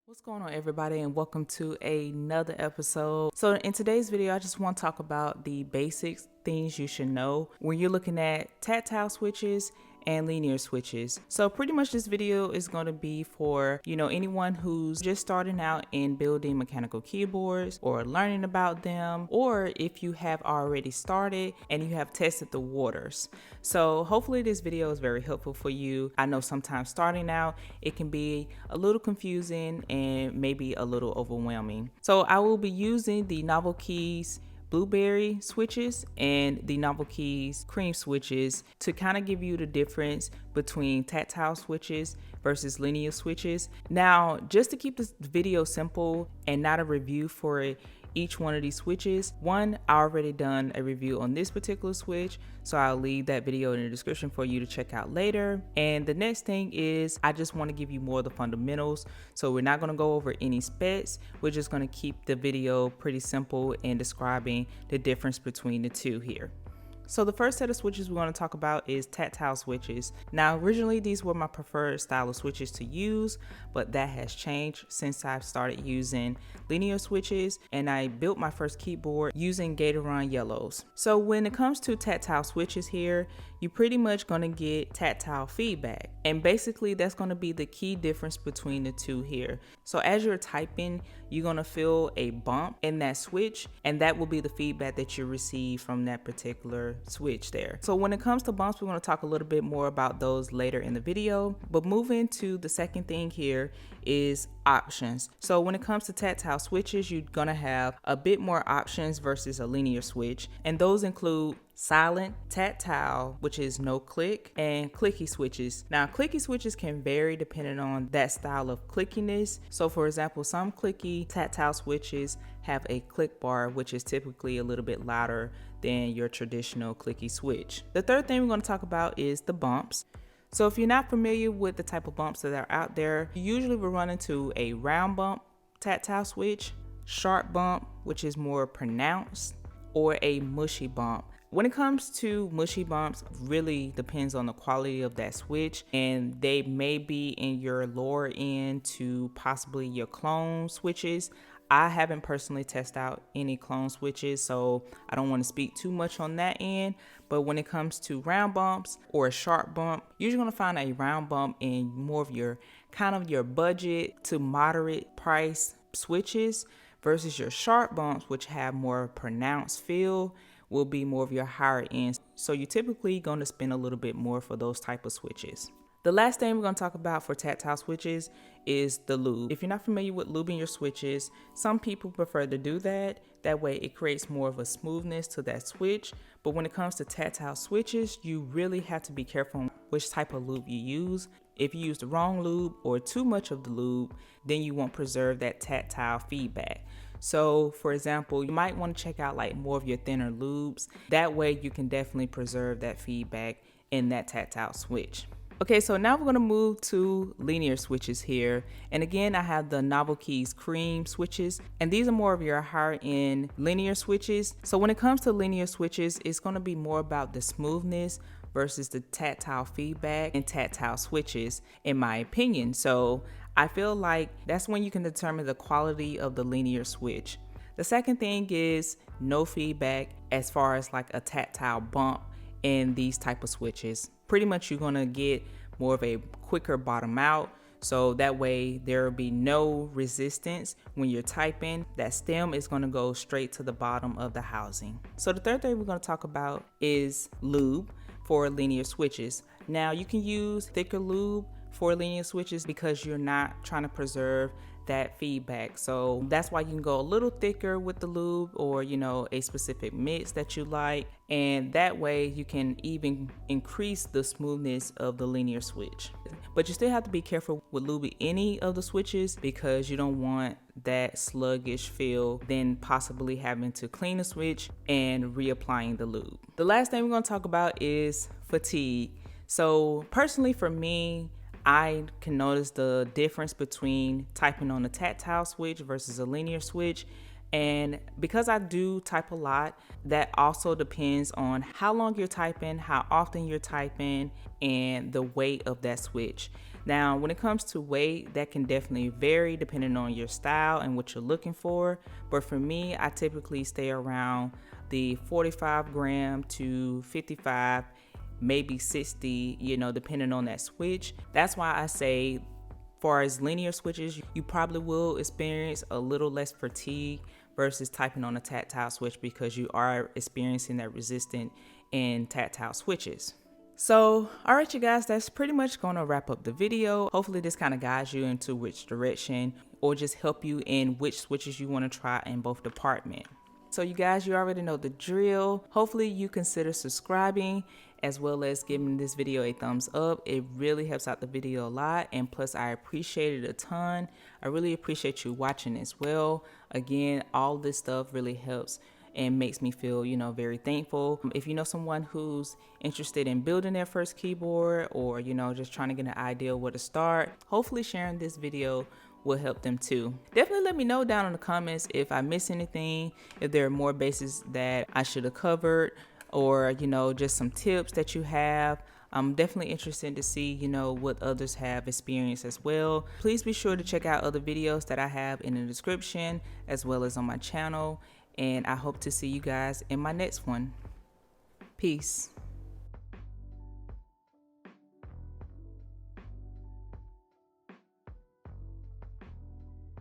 What's going on, everybody, and welcome to another episode. So in today's video, I just want to talk about the basics things you should know when you're looking at tactile switches and linear switches. So pretty much this video is going to be for, anyone who's just starting out in building mechanical keyboards or learning about them, or if you have already started and you have tested the waters. So hopefully this video is very helpful for you. I know sometimes starting out, it can be a little confusing and maybe a little overwhelming. So I will be using the Novel Keys blueberry switches and the Novel Keys cream switches to kind of give you the difference between tactile switches versus linear switches. Now, just to keep this video simple and not a review for each one of these switches, I already done a review on this particular switch, so I'll leave that video in the description for you to check out later. And the next thing is, I just want to give you more of the fundamentals, so we're not going to go over any specs. We're just going to keep the video pretty simple in describing the difference between the two here. So the first set of switches we want to talk about is tactile switches. Now, originally these were my preferred style of switches to use, but that has changed since I've started using linear switches, and I built my first keyboard using Gateron yellows. So when it comes to tactile switches here, you're pretty much going to get tactile feedback, and basically that's going to be the key difference between the two here. So as you're typing, you're going to feel a bump in that switch, and that will be the feedback that you receive from that particular switch there. So when it comes to bumps, we're going to talk a little bit more about those later in the video. But moving to the second thing here is options. So when it comes to tactile switches, you're going to have a bit more options versus a linear switch, and those include silent, tactile, which is no click, and clicky switches. Now, clicky switches can vary depending on that style of clickiness. So for example, some clicky tactile switches have a click bar, which is typically a little bit louder than your traditional clicky switch. The third thing we're going to talk about is the bumps. So if you're not familiar with the type of bumps that are out there, you usually will run into a round bump tactile switch, sharp bump, which is more pronounced, or a mushy bump. When it comes to mushy bumps, really depends on the quality of that switch, and they may be in your lower end to possibly your clone switches. I haven't personally tested out any clone switches, so I don't want to speak too much on that end. But when it comes to round bumps or a sharp bump, you're going to find a round bump in more of your your budget to moderate price switches, versus your sharp bumps, which have more pronounced feel, will be more of your higher end. So you're typically going to spend a little bit more for those type of switches. The last thing we're going to talk about for tactile switches is the lube. If you're not familiar with lubing your switches, some people prefer to do that. That way it creates more of a smoothness to that switch. But when it comes to tactile switches, you really have to be careful on which type of lube you use. If you use the wrong lube or too much of the lube, then you won't preserve that tactile feedback. So for example, you might want to check out more of your thinner lubes. That way you can definitely preserve that feedback in that tactile switch. Okay, so now we're going to move to linear switches here. And again, I have the Novel Keys cream switches, and these are more of your higher end linear switches. So when it comes to linear switches, it's going to be more about the smoothness versus the tactile feedback and tactile switches, in my opinion. So I feel like that's when you can determine the quality of the linear switch. The second thing is no feedback as far as a tactile bump in these type of switches. Pretty much you're gonna get more of a quicker bottom out, so that way there will be no resistance when you're typing. That stem is gonna go straight to the bottom of the housing. So the third thing we're gonna talk about is lube for linear switches. Now you can use thicker lube for linear switches because you're not trying to preserve that feedback. So that's why you can go a little thicker with the lube, or a specific mix that you like, and that way you can even increase the smoothness of the linear switch. But you still have to be careful with lubing any of the switches because you don't want that sluggish feel, then possibly having to clean the switch and reapplying the lube. The last thing we're going to talk about is fatigue. So personally for me, I can notice the difference between typing on a tactile switch versus a linear switch. And because I do type a lot, that also depends on how long you're typing, how often you're typing, and the weight of that switch. Now, when it comes to weight, that can definitely vary depending on your style and what you're looking for. But for me, I typically stay around the 45 gram to 55, maybe 60, depending on that switch. That's why I say, far as linear switches, you probably will experience a little less fatigue versus typing on a tactile switch, because you are experiencing that resistance in tactile switches. So, all right, you guys, that's pretty much going to wrap up the video. Hopefully this kind of guides you into which direction, or just help you in which switches you want to try in both departments. So you guys, you already know the drill. Hopefully you consider subscribing, as well as giving this video a thumbs up. It really helps out the video a lot, and plus I appreciate it a ton. I really appreciate you watching as well. Again, all this stuff really helps and makes me feel, very thankful. If you know someone who's interested in building their first keyboard, or, just trying to get an idea where to start, hopefully sharing this video will help them too. Definitely let me know down in the comments if I miss anything, if there are more bases that I should have covered, or, just some tips that you have. I'm definitely interested to see, what others have experienced as well. Please be sure to check out other videos that I have in the description, as well as on my channel. And I hope to see you guys in my next one. Peace.